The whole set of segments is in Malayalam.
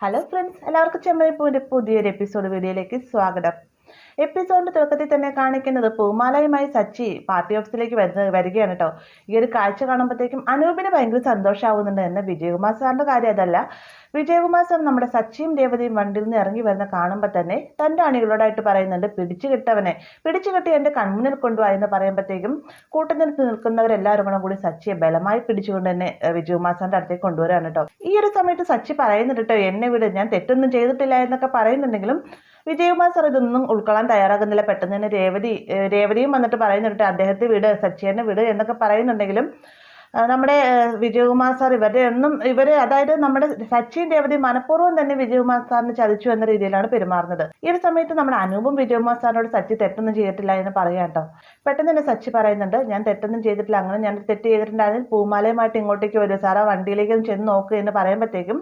ഹലോ ഫ്രണ്ട്സ്, എല്ലാവർക്കും ചെമ്മരിപ്പൂവിൻ്റെ പുതിയൊരു എപ്പിസോഡ് വീഡിയോയിലേക്ക് സ്വാഗതം. എപ്പിസോഡിന്റെ തുടക്കത്തിൽ തന്നെ കാണിക്കുന്നത് പൂമാലയുമായി സച്ചി പാർട്ടി ഓഫീസിലേക്ക് വരികയാണ് കേട്ടോ. ഈ ഒരു കാഴ്ച കാണുമ്പോഴത്തേക്കും അനൂപിന് ഭയങ്കര സന്തോഷമാവുന്നുണ്ട്. എന്നെ വിജയകുമാർ സാറിന്റെ കാര്യം അതല്ല. വിജയകുമാർ സാർ നമ്മുടെ സച്ചിയും രേവതിയും വണ്ടിയിൽ നിന്ന് ഇറങ്ങി വരുന്ന കാണുമ്പോൾ തന്നെ തന്റെ അണികളോടായിട്ട് പറയുന്നുണ്ട്, പിടിച്ചു കെട്ടി എന്റെ കൺമുന്നിൽ കൊണ്ടുപോയി എന്ന് പറയുമ്പോഴത്തേക്കും കൂട്ടുനിരത്ത് നിൽക്കുന്നവരെല്ലാവരും കൂടി സച്ചിയെ ബലമായി പിടിച്ചുകൊണ്ട് തന്നെ വിജയകുമാർ സാറിന്റെ അടുത്തേക്ക് കൊണ്ടുവരാണ് കേട്ടോ. ഈ ഒരു സമയത്ത് സച്ചി പറയുന്നുണ്ട് കേട്ടോ, എന്നെ വിട്, ഞാൻ തെറ്റൊന്നും ചെയ്തിട്ടില്ല എന്നൊക്കെ പറയുന്നുണ്ടെങ്കിലും വിജയകുമാർ സാർ ഇതൊന്നും ഉൾക്കൊള്ളാൻ തയ്യാറാകുന്നില്ല. പെട്ടെന്ന് തന്നെ രേവതിയും വന്നിട്ട് പറയുന്നുണ്ട്, അദ്ദേഹത്തെ വിട്, സച്ചിയെ വിട് എന്നൊക്കെ പറയുന്നുണ്ടെങ്കിലും നമ്മുടെ വിജയകുമാർ സാർ അതായത് നമ്മുടെ സച്ചിൻ രേവതി മനഃപൂർവ്വം തന്നെ വിജയകുമാർ സാറിന് ചതിച്ചു എന്ന രീതിയിലാണ് പെരുമാറുന്നത്. ഈ ഒരു സമയത്ത് നമ്മുടെ അനൂപും വിജയകുമാർ സാറിനോട് സച്ചി തെറ്റൊന്നും ചെയ്തിട്ടില്ല എന്ന് പറയാം കേട്ടോ. പെട്ടെന്ന് തന്നെ സച്ചി പറയുന്നുണ്ട്, ഞാൻ തെറ്റൊന്നും ചെയ്തിട്ടില്ല, അങ്ങനെ ഞാൻ തെറ്റ് ചെയ്തിട്ടുണ്ടായിരുന്നെങ്കിൽ പൂമാലയുമായിട്ട് ഇങ്ങോട്ടേക്ക് വരും സാർ, ആ വണ്ടിയിലേക്ക് ചെന്ന് നോക്കുക എന്ന് പറയുമ്പോഴത്തേക്കും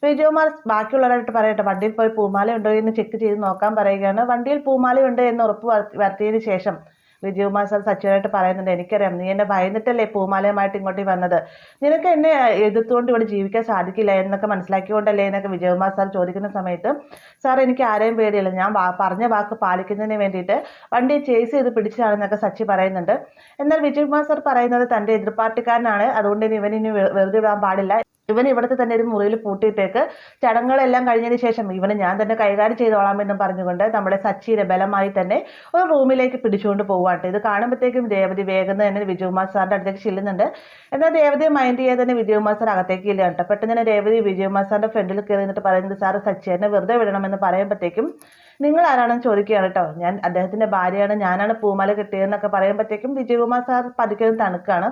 വിജയകുമാർ ബാക്കിയുള്ളവരായിട്ട് പറയട്ടെ, വണ്ടിയിൽ പോയി പൂമാല ഉണ്ടോ എന്ന് ചെക്ക് ചെയ്ത് നോക്കാൻ പറയുകയാണ്. വണ്ടിയിൽ പൂമാല ഉണ്ട് എന്ന് ഉറപ്പ് വരുത്തിയതിനു ശേഷം വിജയകുമാർ സാർ സച്ചിനായിട്ട് പറയുന്നുണ്ട്, എനിക്കറിയാം നീ എന്നെ ഭയന്നിട്ടല്ലേ പൂമാലയുമായിട്ട് ഇങ്ങോട്ട് വന്നത്, നിനക്ക് എന്നെ എതിർത്തുകൊണ്ട് ഇവിടെ ജീവിക്കാൻ സാധിക്കില്ല എന്നൊക്കെ മനസ്സിലാക്കിക്കൊണ്ടല്ലേ എന്നൊക്കെ വിജയകുമാർ സാർ ചോദിക്കുന്ന സമയത്ത്, സാർ എനിക്ക് ആരെയും പേടിയില്ല, ഞാൻ പറഞ്ഞ വാക്ക് പാലിക്കുന്നതിന് വേണ്ടിയിട്ട് വണ്ടി ചേസ് ചെയ്ത് പിടിച്ചതാണെന്നൊക്കെ സച്ചി പറയുന്നുണ്ട്. എന്നാൽ വിജയകുമാർ സാർ പറയുന്നത് തൻ്റെ എതിർപ്പാർട്ടിക്കാരനാണ്, അതുകൊണ്ട് ഇവനിനി വെറുതെ വിടാൻ പാടില്ല, ഇവൻ ഇവിടുത്തെ തന്നെ ഒരു മുറിയിൽ പൂട്ടിയിട്ടേക്ക്, ചടങ്ങുകളെല്ലാം കഴിഞ്ഞതിന് ശേഷം ഇവന് ഞാൻ തന്നെ കൈകാര്യം ചെയ്തോളാം എന്നും പറഞ്ഞുകൊണ്ട് നമ്മുടെ സച്ചിയെ ബലമായി തന്നെ ഒരു റൂമിലേക്ക് പിടിച്ചുകൊണ്ട് പോവാട്ടെ. ഇത് കാണുമ്പോഴത്തേക്കും രേവതി വേഗം തന്നെ വിജയകുമാർ സാറിന്റെ അടുത്തേക്ക് ചെല്ലുന്നുണ്ട്. എന്നാൽ രേവതിയെ മൈൻഡ് ചെയ്യാതെ തന്നെ വിജയകുമാർ സാർ അകത്തേക്ക് ഇല്ല കേട്ടോ. പെട്ടെന്ന് തന്നെ രേവതി വിജയകുമാർ സാറിന്റെ ഫ്രണ്ടിൽ കയറി നിന്നിട്ട് പറയുന്നത്, സാർ സച്ചിയെ വെറുതെ വിടണമെന്ന് പറയുമ്പോഴത്തേക്കും നിങ്ങൾ ആരാണെന്ന് ചോദിക്കുകയാണ് കേട്ടോ. ഞാൻ അദ്ദേഹത്തിന്റെ ഭാര്യയാണ്, ഞാനാണ് പൂമാല കിട്ടിയതെന്നൊക്കെ പറയുമ്പോഴത്തേക്കും വിജയകുമാർ സാർ പതുക്കെ തണുക്കാണ്.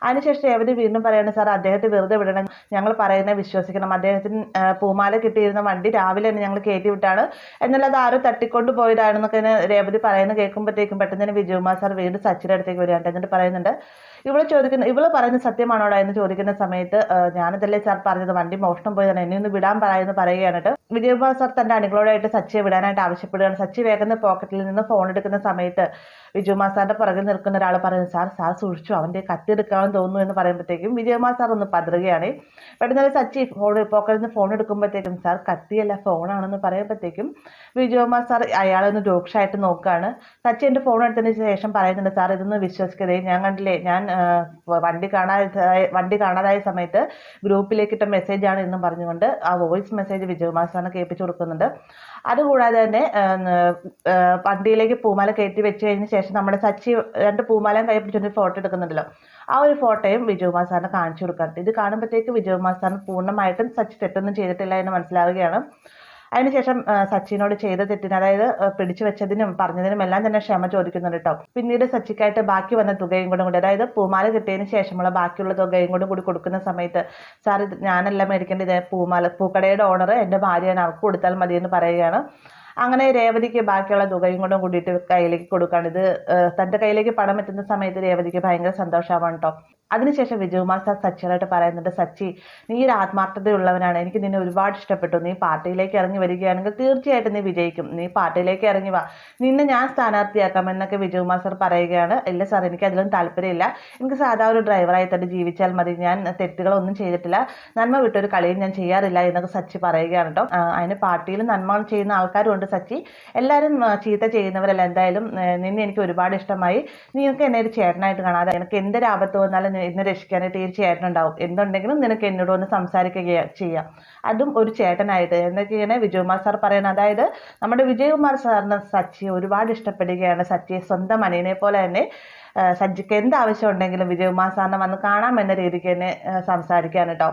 അതിനുശേഷം രേവതി വീണ്ടും പറയാണ്, സാർ അദ്ദേഹത്തെ വെറുതെ വിടണം, ഞങ്ങൾ പറയുന്നത് വിശ്വസിക്കണം, അദ്ദേഹത്തിന് പൂമാല കിട്ടിയിരുന്ന വണ്ടി രാവിലെ തന്നെ ഞങ്ങൾ കയറ്റി വിട്ടാണ്, എന്നാൽ അത് ആരോ തട്ടിക്കൊണ്ട് പോയതാണെന്നൊക്കെ രേവതി പറയുന്നത് കേൾക്കുമ്പോഴത്തേക്കും പെട്ടെന്ന് തന്നെ വിജയകുമാർ സാർ വീണ്ടും സച്ചിയുടെ അടുത്തേക്ക് വരികയാണ്. എന്നിട്ട് പറയുന്നുണ്ട്, ഇവള് പറയുന്നത് സത്യമാണോടാ എന്ന് ചോദിക്കുന്ന സമയത്ത്, ഞാനതല്ലേ സാർ പറഞ്ഞത്, വണ്ടി മോഷണം പോയതാണ്, എന്നെ ഒന്ന് വിടാൻ പറയുമെന്ന് പറയുകയാണ് കേട്ടോ. വിജയകുമാർ സാർ തന്റെ അണികളോടായിട്ട് സച്ചിയെ വിടാനായിട്ട് ആവശ്യപ്പെടുകയാണ്. സച്ചി വേഗം പോക്കറ്റിൽ നിന്ന് ഫോൺ എടുക്കുന്ന സമയത്ത് വിജയകുമാർ സാറിന്റെ പുറകിൽ നിൽക്കുന്ന ഒരാൾ പറയുന്നത്, സാർ സൂക്ഷിച്ചു, അവന്റെ കത്തിയെടുക്കാമെന്ന് തോന്നുന്നു എന്ന് പറയുമ്പോഴത്തേക്കും വിജയകുമാർ സാർ ഒന്ന് പതറുകയാണ്. പെട്ടെന്ന് സച്ചി പോക്കറ്റിൽ നിന്ന് ഫോൺ എടുക്കുമ്പോഴത്തേക്കും, സാർ കത്തിയല്ല ഫോണാണെന്ന് പറയുമ്പോഴത്തേക്കും വിജയകുമാർ സാർ അയാളെ ഒന്ന് രൂക്ഷമായിട്ട് നോക്കുകയാണ്. സച്ചി എന്റെ ഫോൺ എടുത്തതിന് ശേഷം പറയുന്നുണ്ട്, സാർ ഇതൊന്നും വിശ്വസിക്കതേ, ഞാൻ കണ്ടില്ലേ, ഞാൻ വണ്ടി കാണാതായ സമയത്ത് ഗ്രൂപ്പിലേക്ക് ഇട്ട മെസ്സേജാണ് എന്നും പറഞ്ഞുകൊണ്ട് ആ വോയിസ് മെസ്സേജ് വിജയകുമാർ സാറിന് കേൾപ്പിച്ചു കൊടുക്കുന്നുണ്ട്. അതുകൂടാതെ തന്നെ വണ്ടിയിലേക്ക് പൂമാല കയറ്റി വെച്ച് കഴിഞ്ഞ ശേഷം നമ്മുടെ സച്ചി 2 പൂമാലയും കൈ പിടിച്ചൊരു ഫോട്ടോ എടുക്കുന്നുണ്ടല്ലോ, ആ ഒരു ഫോട്ടോയും വിജയകുമാർ സാറിന് കാണിച്ചു കൊടുക്കാറുണ്ട്. ഇത് കാണുമ്പോഴത്തേക്ക് വിജയകുമാർ സാറിന് പൂർണ്ണമായിട്ടും സച്ചി തെറ്റൊന്നും ചെയ്തിട്ടില്ല എന്ന് മനസ്സിലാവുകയാണ്. അതിനുശേഷം സച്ചിനോട് ചെയ്ത തെറ്റിന്, അതായത് പിടിച്ചു വെച്ചതിനും പറഞ്ഞതിനും എല്ലാം തന്നെ ക്ഷമ ചോദിക്കുന്നുണ്ട് കേട്ടോ. പിന്നീട് സച്ചിക്കായിട്ട് ബാക്കി വന്ന തുകയും കൂടി, അതായത് പൂമാല കിട്ടിയതിന് ശേഷമുള്ള ബാക്കിയുള്ള തുകയും കൂടി കൊടുക്കുന്ന സമയത്ത്, സാർ ഇത് ഞാനല്ല മേടിക്കേണ്ടത്, പൂക്കടയുടെ ഓണർ എൻ്റെ ഭാര്യയാണ്, അവർക്ക് കൊടുത്താൽ മതി എന്ന് പറയുകയാണ്. അങ്ങനെ രേവതിക്ക് ബാക്കിയുള്ള തുകയും കൂടിയിട്ട് കയ്യിലേക്ക് കൊടുക്കുകയാണ്. ഇത് തൻ്റെ കയ്യിലേക്ക് പണം എത്തുന്ന സമയത്ത് രേവതിക്ക് ഭയങ്കര സന്തോഷമാവാണ് കേട്ടോ. അതിനുശേഷം വിജയകുമാർ സാർ സച്ചിനായിട്ട് പറയുന്നുണ്ട്, സച്ചി നീ ഒരു ആത്മാർത്ഥതയുള്ളവനാണ്, എനിക്ക് നിന്നെ ഒരുപാട് ഇഷ്ടപ്പെട്ടു, നീ പാർട്ടിയിലേക്ക് ഇറങ്ങി വരികയാണെങ്കിൽ തീർച്ചയായിട്ടും നീ വിജയിക്കും, നീ പാർട്ടിയിലേക്ക് ഇറങ്ങി വാ, നിന്നെ ഞാൻ സ്ഥാനാർത്ഥിയാക്കാം എന്നൊക്കെ വിജയകുമാർ സാർ പറയുകയാണ്. ഇല്ല സാർ, എനിക്ക് അതിലൊന്നും താല്പര്യമില്ല, എനിക്ക് സാധാ ഒരു ഡ്രൈവറായി തന്നെ ജീവിച്ചാൽ മതി, ഞാൻ തെറ്റുകളൊന്നും ചെയ്തിട്ടില്ല, നന്മ വിട്ടൊരു കളിയും ഞാൻ ചെയ്യാറില്ല എന്നൊക്കെ സച്ചി പറയുകയാണ് കേട്ടോ. അതിന് പാർട്ടിയിൽ നന്മ ചെയ്യുന്ന ആൾക്കാരും ഉണ്ട് സച്ചി, എല്ലാവരും ചീത്ത ചെയ്യുന്നവരല്ല. എന്തായാലും നിന്നെ എനിക്ക് ഒരുപാട് ഇഷ്ടമായി, നിനക്ക് എന്നെ ഒരു ചേട്ടനായിട്ട് കാണാതെ എനിക്ക് എന്തൊരു ആപത്ത് വന്നാലും എന്നെ രക്ഷിക്കാനായിട്ട് ഈ ചേട്ടൻ ഉണ്ടാവും, എന്തുണ്ടെങ്കിലും നിനക്ക് എന്നോട് ഒന്ന് സംസാരിക്കുക ചെയ്യാം, അതും ഒരു ചേട്ടനായിട്ട് എന്നൊക്കെയാണ് വിജയകുമാർ സാർ പറയുന്നത്. അതായത് നമ്മുടെ വിജയകുമാർ സാറിന് സച്ചി ഒരുപാട് ഇഷ്ടപ്പെടുകയാണ്. സച്ചിയെ സ്വന്തം അനിയനെ പോലെ തന്നെ സച്ചിക്ക് എന്ത് ആവശ്യം ഉണ്ടെങ്കിലും വിജയകുമാർ സാറിനെ വന്ന് കാണാം എന്ന രീതിക്ക് തന്നെ സംസാരിക്കാൻ കേട്ടോ.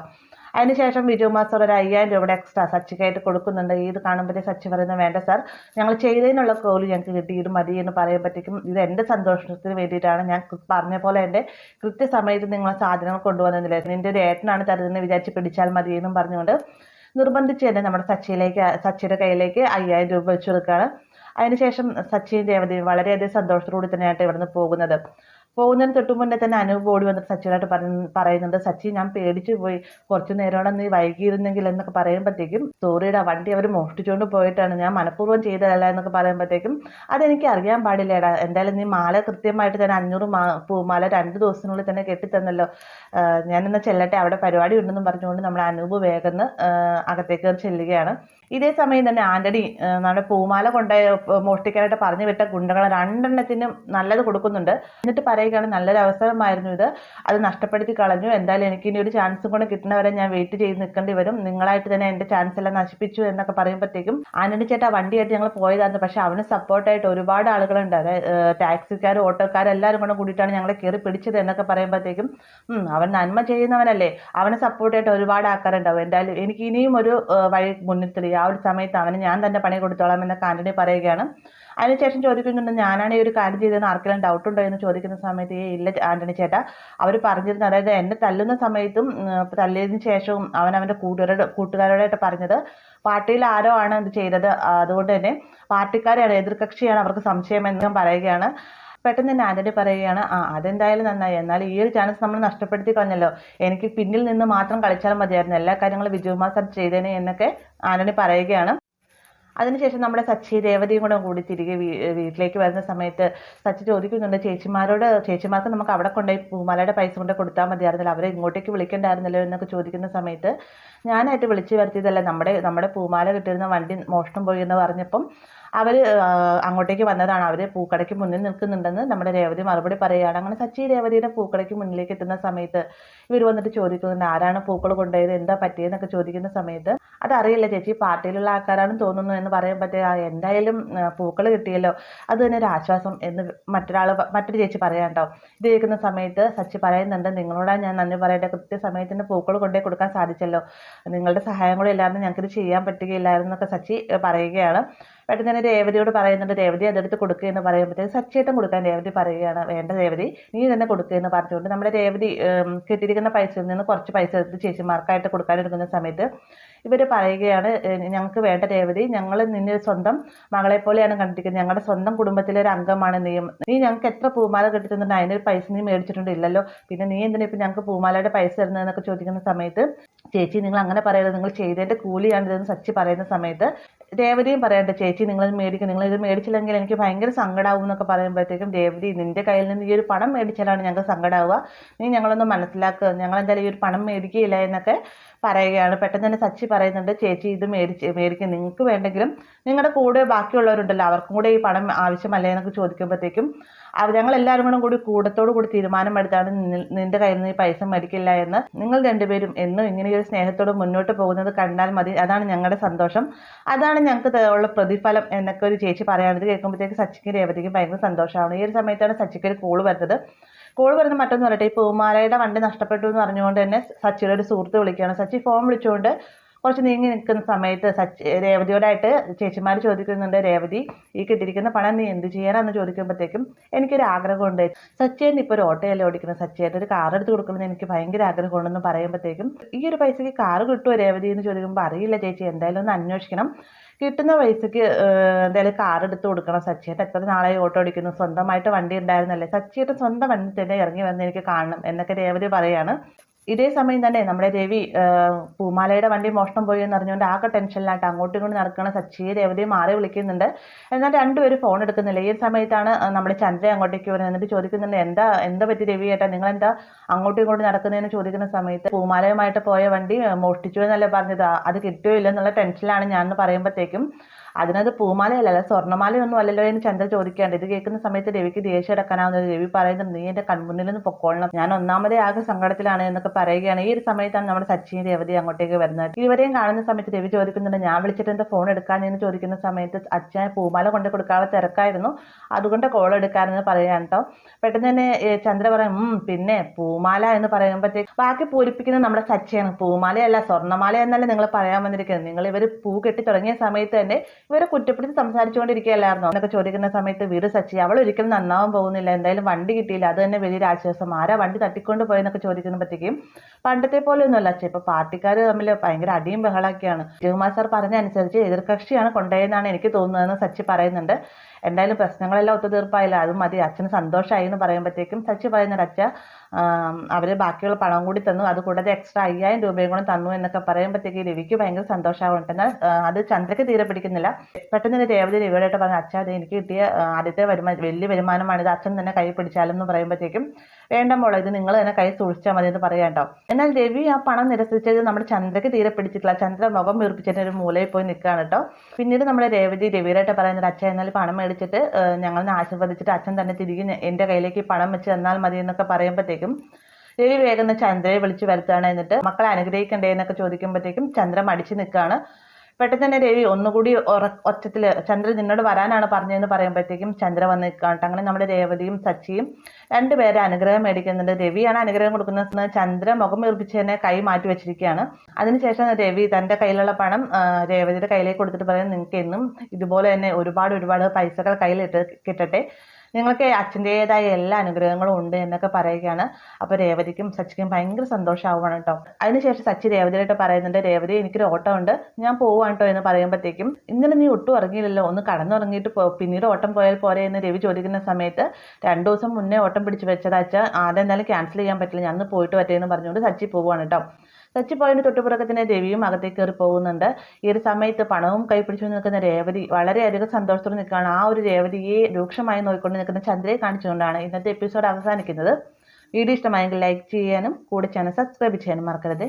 അതിനുശേഷം വിജയകുമാർ സാർ ഒരു 5000 രൂപയുടെ എക്സ്ട്രാ സച്ചിക്കായിട്ട് കൊടുക്കുന്നുണ്ട്. ഇത് കാണുമ്പോഴേ സച്ചി പറയുന്നത്, വേണ്ട സാർ, ഞങ്ങൾ ചെയ്തതിനുള്ള കോല് ഞങ്ങൾക്ക് കിട്ടി, ഇത് മതി എന്ന് പറയുമ്പോഴത്തേക്കും, ഇത് എൻ്റെ സന്തോഷത്തിന് വേണ്ടിയിട്ടാണ്, ഞാൻ പറഞ്ഞ പോലെ എൻ്റെ കൃത്യസമയത്ത് നിങ്ങൾ സാധനങ്ങൾ കൊണ്ടുവന്നില്ല, നിൻ്റെ ഒരു ഏട്ടനാണ് തരുന്നതെന്ന് വിചാരിച്ച് പിടിച്ചാൽ മതി എന്നും പറഞ്ഞുകൊണ്ട് നിർബന്ധിച്ച് തന്നെ നമ്മുടെ സച്ചിയുടെ കയ്യിലേക്ക് 5000 രൂപ വെച്ച് കൊടുക്കുകയാണ്. അതിനുശേഷം സച്ചിൻ രേവതി വളരെയധികം സന്തോഷത്തോടെ തന്നെയായിട്ട് ഇവിടുന്ന് പോകുന്നത്. പോകുന്നതിന് തൊട്ട് മുന്നേ തന്നെ അനൂപ് ഓടി വന്നിട്ട് സച്ചിയോടായിട്ട് പറയുന്നുണ്ട്, സച്ചി ഞാൻ പേടിച്ചു പോയി, കുറച്ചു നേരോടെ നീ വൈകിയിരുന്നെങ്കിൽ എന്നൊക്കെ പറയുമ്പോഴത്തേക്കും, സോറിയുടെ വണ്ടി അവർ മോഷ്ടിച്ചുകൊണ്ട് പോയിട്ടാണ്, ഞാൻ മനഃപൂർവ്വം ചെയ്തതല്ല എന്നൊക്കെ പറയുമ്പോഴത്തേക്കും, അതെനിക്ക് അറിയാൻ പാടില്ലേടാ, എന്തായാലും നീ മാല കൃത്യമായിട്ട് തന്നെ 500 പൂമാല 2 ദിവസത്തിനുള്ളിൽ തന്നെ കെട്ടിത്തന്നല്ലോ, ഞാനിന്ന് ചെല്ലട്ടെ, അവിടെ പരിപാടി ഉണ്ടെന്നും പറഞ്ഞുകൊണ്ട് നമ്മുടെ അനൂപ് വേഗം അകത്തേക്ക് ചെല്ലുകയാണ്. ഇതേ സമയം തന്നെ ആന്റണി നമ്മുടെ പൂമാല കൊണ്ടുപോയി മോഷ്ടിക്കാനായിട്ട് പറഞ്ഞു വിട്ട ഗുണ്ടകളെ 2 എണ്ണത്തിനും നല്ലത് കൊടുക്കുന്നുണ്ട്. എന്നിട്ട് പറയുകയാണ്, നല്ലൊരു അവസരമായിരുന്നു ഇത്, അത് നഷ്ടപ്പെടുത്തി കളഞ്ഞു, എന്തായാലും എനിക്ക് ഇനി ഒരു ചാൻസും കൂടെ കിട്ടുന്നവരെ ഞാൻ വെയിറ്റ് ചെയ്ത് നിൽക്കേണ്ടി വരും, നിങ്ങളായിട്ട് തന്നെ എൻ്റെ ചാൻസ് എല്ലാം നശിപ്പിച്ചു എന്നൊക്കെ പറയുമ്പോഴത്തേക്കും, ആന്റണി ചേട്ടാ വണ്ടിയായിട്ട് ഞങ്ങൾ പോയതായിരുന്നു, പക്ഷെ അവന് സപ്പോർട്ടായിട്ട് ഒരുപാട് ആളുകളുണ്ട്, അതായത് ടാക്സിക്കാരും ഓട്ടോക്കാരും എല്ലാവരും കൂടെ കൂടിയിട്ടാണ് ഞങ്ങളെ കയറി പിടിച്ചത് എന്നൊക്കെ പറയുമ്പോഴത്തേക്കും, അവൻ നന്മ ചെയ്യുന്നവനല്ലേ, അവനെ സപ്പോർട്ടായിട്ട് ഒരുപാട് ആൾക്കാരുണ്ടാവും, എന്തായാലും എനിക്ക് ഇനിയും ഒരു വഴി മുന്നിൽ തെളിയും, ആ ഒരു സമയത്ത് അവന് ഞാൻ തന്നെ പണി കൊടുത്തോളാം എന്നൊക്കെ ആന്റണി പറയുകയാണ്. അതിനുശേഷം ചോദിക്കുന്നുണ്ട്, ഞാനാണ് ഈ ഒരു കാര്യം ചെയ്തതെന്ന് ആർക്കെങ്കിലും ഡൗട്ട് ഉണ്ടോ എന്ന് ചോദിക്കുന്ന സമയത്ത്, ഇല്ല ആന്റണി ചേട്ടാ, അവർ പറഞ്ഞിരുന്നു, അതായത് എന്നെ തല്ലുന്ന സമയത്തും തല്ലിയതിനു ശേഷവും അവൻ അവൻ്റെ കൂട്ടുകാരോടായിട്ട് പറഞ്ഞത്, പാർട്ടിയിൽ ആരോ ആണ് ഇത് ചെയ്തത്, അതുകൊണ്ട് തന്നെ പാർട്ടിക്കാരെയാണ്, എതിർകക്ഷിയാണ് അവർക്ക് സംശയമെന്ന് ഞാൻ പറയുകയാണ്. പെട്ടെന്ന് തന്നെ ആന്റണി പറയുകയാണ്, അതെന്തായാലും നന്നായി, എന്നാൽ ഈ ഒരു ചാൻസ് നമ്മൾ നഷ്ടപ്പെടുത്തി കളഞ്ഞല്ലോ, എനിക്ക് പിന്നിൽ നിന്ന് മാത്രം കളിച്ചാൽ മതിയായിരുന്നു, എല്ലാ കാര്യങ്ങളും വിജയകുമാർ സാർ ചെയ്തേനെ എന്നൊക്കെ ആന്റണി പറയുകയാണ്. അതിനുശേഷം നമ്മുടെ സച്ചി രേവതിയും കൂടി തിരികെ വീട്ടിലേക്ക് വരുന്ന സമയത്ത് സച്ചി ചോദിക്കുന്നുണ്ട്, ചേച്ചിമാർക്ക് നമുക്ക് അവിടെ കൊണ്ടുപോയി പൂമാലയുടെ പൈസ കൊണ്ട് കൊടുത്താൽ മതിയായിരുന്നല്ലോ, അവരെ ഇങ്ങോട്ടേക്ക് വിളിക്കണ്ടായിരുന്നല്ലോ എന്നൊക്കെ ചോദിക്കുന്ന സമയത്ത്, ഞാനായിട്ട് വിളിച്ചു വരുത്തിയതല്ല, നമ്മുടെ പൂമാല കിട്ടിയിരുന്ന വണ്ടി മോഷണം പോയി എന്ന് പറഞ്ഞപ്പം അവർ അങ്ങോട്ടേക്ക് വന്നതാണ്, അവർ പൂക്കടയ്ക്ക് മുന്നിൽ നിൽക്കുന്നുണ്ടെന്ന് നമ്മുടെ രേവതി മറുപടി പറയുകയാണ്. അങ്ങനെ സച്ചി രേവതിയുടെ പൂക്കടയ്ക്ക് മുന്നിലേക്ക് എത്തുന്ന സമയത്ത് ഇവർ വന്നിട്ട് ചോദിക്കുന്നുണ്ട്, ആരാണ് പൂക്കൾ കൊണ്ടുപോയത്, എന്താ പറ്റിയെന്നൊക്കെ ചോദിക്കുന്ന സമയത്ത്, അതറിയില്ല ചേച്ചി, പാർട്ടിയിലുള്ള ആൾക്കാരാണെന്ന് തോന്നുന്നു എന്ന് പറയുമ്പോഴത്തേ, എന്തായാലും പൂക്കൾ കിട്ടിയല്ലോ, അത് തന്നെ ഒരു ആശ്വാസം എന്ന് മറ്റൊരു ചേച്ചി പറയാണ്ടോ. ഇത് കേൾക്കുന്ന സമയത്ത് സച്ചി പറയുന്നുണ്ട്, നിങ്ങളോടാണ് ഞാൻ നന്ദി പറയേണ്ട, കൃത്യസമയത്തിന് പൂക്കൾ കൊണ്ടുപോയി കൊടുക്കാൻ സാധിച്ചല്ലോ, നിങ്ങളുടെ സഹായം കൂടെ ഇല്ലാതെ ഞങ്ങൾക്കിത് ചെയ്യാൻ പറ്റുകയില്ലായിരുന്നു എന്നൊക്കെ സച്ചി പറയുകയാണ്. പെട്ടെന്ന് തന്നെ രേവതിയോട് പറയുന്നുണ്ട്, രേവതി അതെടുത്ത് കൊടുക്കുക എന്ന് പറയുമ്പോഴത്തേക്ക് സച്ചിയേട്ടൻ കൊടുക്കാൻ രേവതി പറയുകയാണ്, വേണ്ട രേവതി നീ തന്നെ കൊടുക്കുക എന്ന് പറഞ്ഞുകൊണ്ട് നമ്മുടെ രേവതി കിട്ടിയിരിക്കുന്ന പൈസയിൽ നിന്ന് കുറച്ച് പൈസ എടുത്ത് ചേച്ചിമാർക്കായിട്ട് കൊടുക്കാനെടുക്കുന്ന സമയത്ത് ഇവർ പറയുകയാണ്, ഞങ്ങൾക്ക് വേണ്ട രേവതി, ഞങ്ങൾ നിന്നെ സ്വന്തം മകളെ പോലെയാണ് കണ്ടിരിക്കുന്നത്, ഞങ്ങളുടെ സ്വന്തം കുടുംബത്തിലെ ഒരു അംഗമാണ് നീ ഞങ്ങൾക്ക് എത്ര പൂമാല കിട്ടിയിട്ടുണ്ട്, അതിനൊരു പൈസ നീ മേടിച്ചിട്ടുണ്ടില്ലല്ലോ, പിന്നെ നീ എന്തിനാ ഇപ്പം ഞങ്ങൾക്ക് പൂമാലയുടെ പൈസ തരുന്നതെന്നൊക്കെ ചോദിക്കുന്ന സമയത്ത്, ചേച്ചി നിങ്ങൾ അങ്ങനെ പറയരുത്, നിങ്ങൾ ചെയ്തതിൻ്റെ കൂലിയാണിതെന്ന് സച്ചി പറയുന്ന സമയത്ത് രേവതിയും പറയട്ടെ, ചേച്ചി നിങ്ങളിത് മേടിക്കും, നിങ്ങളിത് മേടിച്ചില്ലെങ്കിൽ എനിക്ക് ഭയങ്കര സങ്കടമാവും എന്നൊക്കെ പറയുമ്പോഴത്തേക്കും, രേവതി നിന്റെ കയ്യിൽ നിന്ന് ഈ ഒരു പണം മേടിച്ചാലാണ് ഞങ്ങൾക്ക് സങ്കടമാവുക, നീ ഞങ്ങളൊന്ന് മനസ്സിലാക്കുക, ഞങ്ങളെന്തായാലും ഈ ഒരു പണം മേടിക്കുകയില്ല എന്നൊക്കെ പറയുകയാണ്. പെട്ടെന്ന് തന്നെ സച്ചി പറയുന്നുണ്ട്, ചേച്ചി ഇത് മേടിക്കും, നിങ്ങൾക്ക് വേണ്ടെങ്കിലും നിങ്ങളുടെ കൂടെ ബാക്കിയുള്ളവരുണ്ടല്ലോ അവർക്കും കൂടെ ഈ പണം ആവശ്യമല്ലേ എന്നൊക്കെ ചോദിക്കുമ്പോഴത്തേക്കും, ഞങ്ങളെല്ലാവരും കൂടത്തോടു കൂടി തീരുമാനമെടുത്താണ് നിന്റെ കയ്യിൽ നിന്ന് ഈ പൈസ മേടിക്കില്ല എന്ന്, നിങ്ങൾ രണ്ടുപേരും എന്നും ഇങ്ങനെ ഒരു സ്നേഹത്തോടെ മുന്നോട്ട് പോകുന്നത് കണ്ടാൽ മതി, അതാണ് ഞങ്ങളുടെ സന്തോഷം, അതാണ് ഞങ്ങൾക്ക് ഉള്ള പ്രതിഫലം എന്നൊക്കെ ഒരു ചേച്ചി പറയാണിത് കേൾക്കുമ്പോഴത്തേക്ക് സച്ചിക്കും രേവതിക്കും ഭയങ്കര സന്തോഷമാണ്. ഈ ഒരു സമയത്താണ് സച്ചിക്ക് ഒരു കോള് വരുന്നത്. കോൾ വരുന്ന മറ്റൊന്നും പറയട്ടെ, ഈ പൂമാലയുടെ വണ്ടി നഷ്ടപ്പെട്ടു എന്ന് പറഞ്ഞുകൊണ്ട് തന്നെ സച്ചിയുടെ ഒരു സുഹൃത്ത് വിളിക്കുകയാണ്. സച്ചി ഫോൺ വിളിച്ചുകൊണ്ട് കുറച്ച് നീങ്ങി നിൽക്കുന്ന സമയത്ത് രേവതിയോടായിട്ട് ചേച്ചിമാർ ചോദിക്കുന്നുണ്ട്, രേവതി ഈ കിട്ടിയിരിക്കുന്ന പണം നീ എന്ത് ചെയ്യാനാന്ന് ചോദിക്കുമ്പോഴത്തേക്കും, എനിക്കൊരു ആഗ്രഹമുണ്ട്, സച്ചിയേട്ടൻ ഇപ്പോൾ ഒരു ഓട്ടോയല്ലേ ഓടിക്കുന്നത്, സച്ചിയേട്ടൻ ഒരു കാർ എടുത്ത് കൊടുക്കണമെന്ന് എനിക്ക് ഭയങ്കര ആഗ്രഹമുണ്ടെന്ന് പറയുമ്പോഴത്തേക്കും, ഈ ഒരു പൈസയ്ക്ക് കാർ കിട്ടുമോ രേവതി എന്ന് ചോദിക്കുമ്പോൾ, അറിയില്ല ചേച്ചി, എന്തായാലും ഒന്ന് അന്വേഷിക്കണം, കിട്ടുന്ന പൈസയ്ക്ക് എന്തായാലും കാർ എടുത്ത് കൊടുക്കണം, സച്ചിയേട്ടൻ എത്ര നാളായി ഓട്ടോ ഓടിക്കുന്നു, സ്വന്തമായിട്ട് വണ്ടി ഉണ്ടായിരുന്നല്ലേ, സച്ചിയേട്ടൻ സ്വന്തം വണ്ടി തന്നെ ഇറങ്ങി വന്ന് എനിക്ക് കാണണം എന്നൊക്കെ രേവതി പറയാണ്. ഇതേ സമയം തന്നെ നമ്മുടെ രവി പൂമാലയുടെ വണ്ടി മോഷണം പോയി എന്ന് അറിഞ്ഞുകൊണ്ട് ആകെ ടെൻഷനിലായിട്ട് അങ്ങോട്ടും ഇങ്ങോട്ടും നടക്കുന്ന സച്ചിയെ രേവതിയെ മാറി വിളിക്കുന്നുണ്ട്. എന്നാൽ രണ്ടുപേരും ഫോൺ എടുക്കുന്നില്ല. ഈ സമയത്താണ് നമ്മുടെ ചന്ദ്ര അങ്ങോട്ടേക്ക് വരുന്നത്. എന്നിട്ട് ചോദിക്കുന്നുണ്ട്, എന്താ പറ്റി രവി ഏട്ടാ, നിങ്ങളെന്താ അങ്ങോട്ടും ഇങ്ങോട്ടും നടക്കുന്നതെന്ന് ചോദിക്കുന്ന സമയത്ത്, പൂമാലയുമായിട്ട് പോയ വണ്ടി മോഷ്ടിച്ചു എന്നല്ലേ പറഞ്ഞത്, അത് കിട്ടുകയോ ഇല്ലെന്നുള്ള ടെൻഷനിലാണ് ഞാൻ എന്ന് പറയുമ്പോഴത്തേക്കും, അതിനത് പൂമാലയല്ല സ്വർണ്ണമാലയൊന്നും അല്ലല്ലോ എന്ന് ചന്ദ്ര ചോദിക്കാണ്ട്. ഇത് കേൾക്കുന്ന സമയത്ത് രവിക്ക് ദേഷ്യം അടക്കാനാവുന്നത്. രവി പറയുന്നുണ്ട്, നീ എൻ്റെ കൺമുന്നിൽ നിന്ന് പൊക്കോളണം, ഞാൻ ഒന്നാമതേ ആകെ സങ്കടത്തിലാണ് എന്നൊക്കെ പറയുകയാണ്. ഈ ഒരു സമയത്താണ് നമ്മുടെ സച്ചിയും രേവതി അങ്ങോട്ടേക്ക് വരുന്നത്. ഇരുവരെയും കാണുന്ന സമയത്ത് രവി ചോദിക്കുന്നുണ്ട്, ഞാൻ വിളിച്ചിട്ട് എന്താ ഫോൺ എടുക്കാനെന്ന് ചോദിക്കുന്ന സമയത്ത്, അച്ഛൻ പൂമാല കൊണ്ട് കൊടുക്കാനുള്ള തിരക്കായിരുന്നു, അതുകൊണ്ട് കോൾ എടുക്കാനെന്ന് പറയാൻ കേട്ടോ. പെട്ടെന്ന് തന്നെ ചന്ദ്ര പറയും, പിന്നെ പൂമാല എന്ന് പറയുമ്പോഴത്തേക്ക് ബാക്കി പൂരിപ്പിക്കുന്നത് നമ്മുടെ സച്ചിയാണ്. പൂമാലയല്ല സ്വർണ്ണമാല എന്നല്ലേ നിങ്ങൾ പറയാൻ വന്നിരിക്കുന്നത്, നിങ്ങൾ ഇവർ പൂ കെട്ടി തുടങ്ങിയ സമയത്ത് തന്നെ ഇവരെ കുറ്റപ്പെടുത്തി സംസാരിച്ചുകൊണ്ടിരിക്കുകയല്ലായിരുന്നോ എന്നൊക്കെ ചോദിക്കുന്ന സമയത്ത് വീട് സച്ചി അവൾ ഒരിക്കലും നന്നാവാൻ പോകുന്നില്ല, എന്തായാലും വണ്ടി കിട്ടിയില്ല, അത് തന്നെ വലിയൊരു ആശ്വാസം, ആരാ വണ്ടി തട്ടിക്കൊണ്ട് പോയെന്നൊക്കെ ചോദിക്കുമ്പോഴത്തേക്കും പണ്ടത്തെ പോലെ ഒന്നുമല്ല അച്ഛൻ, ഇപ്പൊ പാർട്ടിക്കാർ തമ്മിൽ ഭയങ്കര അടിയും ബഹളമൊക്കെയാണ്, ജയകുമാർ സാർ പറഞ്ഞ അനുസരിച്ച് എതിർകക്ഷിയാണ് കൊണ്ടുപോയെന്നാണ് എനിക്ക് തോന്നുന്നതെന്ന് സച്ചി പറയുന്നുണ്ട്. എന്തായാലും പ്രശ്നങ്ങളെല്ലാം ഒത്തുതീർപ്പായില്ല, അത് മതി, അച്ഛന് സന്തോഷമായി എന്ന് പറയുമ്പോഴത്തേക്കും സച്ചി പറയുന്നുണ്ട് അച്ഛ അവര് ബാക്കിയുള്ള പണം കൂടി തന്നു, അതുകൂടാതെ എക്സ്ട്രാ 5000 രൂപയും കൂടെ തന്നു എന്നൊക്കെ പറയുമ്പോഴത്തേക്ക് രവിക്ക് ഭയങ്കര സന്തോഷമാവുന്നുണ്ട്. എന്നാൽ അത് ചന്ദ്രയ്ക്ക് തീരെ പിടിക്കുന്നില്ല. പെട്ടെന്ന് രേവതി രവിയോടായിട്ട് പറഞ്ഞു അച്ഛാ അത് എനിക്ക് കിട്ടിയ ആദ്യത്തെ വലിയ വരുമാനമാണ്, ഇത് അച്ഛൻ തന്നെ കൈ പിടിച്ചാലും എന്ന് പറയുമ്പോഴത്തേക്കും വേണ്ട മോളെ, ഇത് നിങ്ങൾ തന്നെ കൈ സൂക്ഷിച്ചാൽ മതി എന്ന് പറയാം കേട്ടോ. എന്നാൽ രവി ആ പണം നിരസിച്ചത് നമ്മുടെ ചന്ദ്രയ്ക്ക് തീരെ പിടിച്ചിട്ടില്ല. ചന്ദ്ര മുഖം വീർപ്പിച്ചിട്ട് ഒരു മൂലയിൽ പോയി നിൽക്കുകയാണ് കേട്ടോ. പിന്നീട് നമ്മുടെ രവിയോടായിട്ട് പറയുന്നത് അച്ഛൻ എന്നാൽ പണം മേടിച്ചിട്ട് ഞങ്ങളെ ആശീർവദിച്ചിട്ട് അച്ഛൻ തന്നെ തിരികെ എൻ്റെ കയ്യിലേക്ക് പണം വെച്ച് തന്നാൽ മതി എന്നൊക്കെ പറയുമ്പോഴത്തേക്കും രവി വേഗം ചന്ദ്രയെ വിളിച്ചു വരുത്തുകയാണ്. എന്നിട്ട് മക്കളെ അനുഗ്രഹിക്കണ്ടേ എന്നൊക്കെ ചോദിക്കുമ്പോഴത്തേക്കും ചന്ദ്ര മടിച്ചു നിൽക്കുകയാണ്. പെട്ടെന്ന് തന്നെ രവി ഒന്നുകൂടി ഒച്ചത്തിൽ ചന്ദ്ര നിന്നോട് വരാനാണ് പറഞ്ഞതെന്ന് പറയുമ്പോഴത്തേക്കും ചന്ദ്ര വന്ന് നിൽക്കുകയാണ്. അങ്ങനെ നമ്മുടെ രേവതിയും സച്ചിയും രണ്ടുപേരെ അനുഗ്രഹം മേടിക്കുന്നുണ്ട്. രവിയാണ് അനുഗ്രഹം കൊടുക്കുന്നത്. ചന്ദ്ര മുഖം വീർപ്പിച്ച് തന്നെ കൈ മാറ്റി വെച്ചിരിക്കുകയാണ്. അതിനുശേഷം രവി തൻ്റെ കയ്യിലുള്ള പണം രേവതിയുടെ കയ്യിലേക്ക് കൊടുത്തിട്ട് പറയും നിങ്ങൾക്ക് എന്നും ഇതുപോലെ തന്നെ ഒരുപാട് പൈസകൾ കയ്യിൽ കിട്ടട്ടെ, നിങ്ങൾക്ക് അച്ഛൻ്റെതായ എല്ലാ അനുഗ്രഹങ്ങളും ഉണ്ട് എന്നൊക്കെ പറയുകയാണ്. അപ്പോൾ രേവതിക്കും സച്ചിക്കും ഭയങ്കര സന്തോഷമാവുകയാണ് കേട്ടോ. അതിനുശേഷം സച്ചി രേവതിയായിട്ട് പറയുന്നുണ്ട് രേവതി എനിക്കൊരു ഓട്ടം ഉണ്ട്, ഞാൻ പോവാണ് കേട്ടോ എന്ന് പറയുമ്പോഴത്തേക്കും ഇന്നലെ നീ ഒട്ടും ഇറങ്ങിയില്ലല്ലോ, ഒന്ന് കടന്നുറങ്ങിയിട്ട് പിന്നീട് ഓട്ടം പോയാൽ പോരെ എന്ന് രവി ചോദിക്കുന്ന സമയത്ത് 2 ദിവസം മുന്നേ ഓട്ടം പിടിച്ച് വെച്ചതാച്ചാൽ അതെന്തായാലും ക്യാൻസൽ ചെയ്യാൻ പറ്റില്ല, ഞാൻ പോയിട്ട് പറ്റേ എന്ന് പറഞ്ഞുകൊണ്ട് സച്ചി പോവുകയാണ് കേട്ടോ. സച്ചി പോയതിന് തൊട്ടുപുറക്കത്തിന് രവിയും അകത്തേക്ക് കയറി പോകുന്നുണ്ട്. ഈ ഒരു സമയത്ത് പണവും കൈപ്പിടിച്ചു നിൽക്കുന്ന രേവതി വളരെയധികം സന്തോഷത്തോടെ നിൽക്കുകയാണ്. ആ ഒരു രേവതിയെ രൂക്ഷമായി നോക്കിക്കൊണ്ട് നിൽക്കുന്ന ചന്ദ്രയെ കാണിച്ചുകൊണ്ടാണ് ഇന്നത്തെ എപ്പിസോഡ് അവസാനിക്കുന്നത്. വീഡിയോ ഇഷ്ടമായെങ്കിൽ ലൈക്ക് ചെയ്യാനും കൂടെ ചാനൽ സബ്സ്ക്രൈബ് ചെയ്യാനും മറക്കരുത്.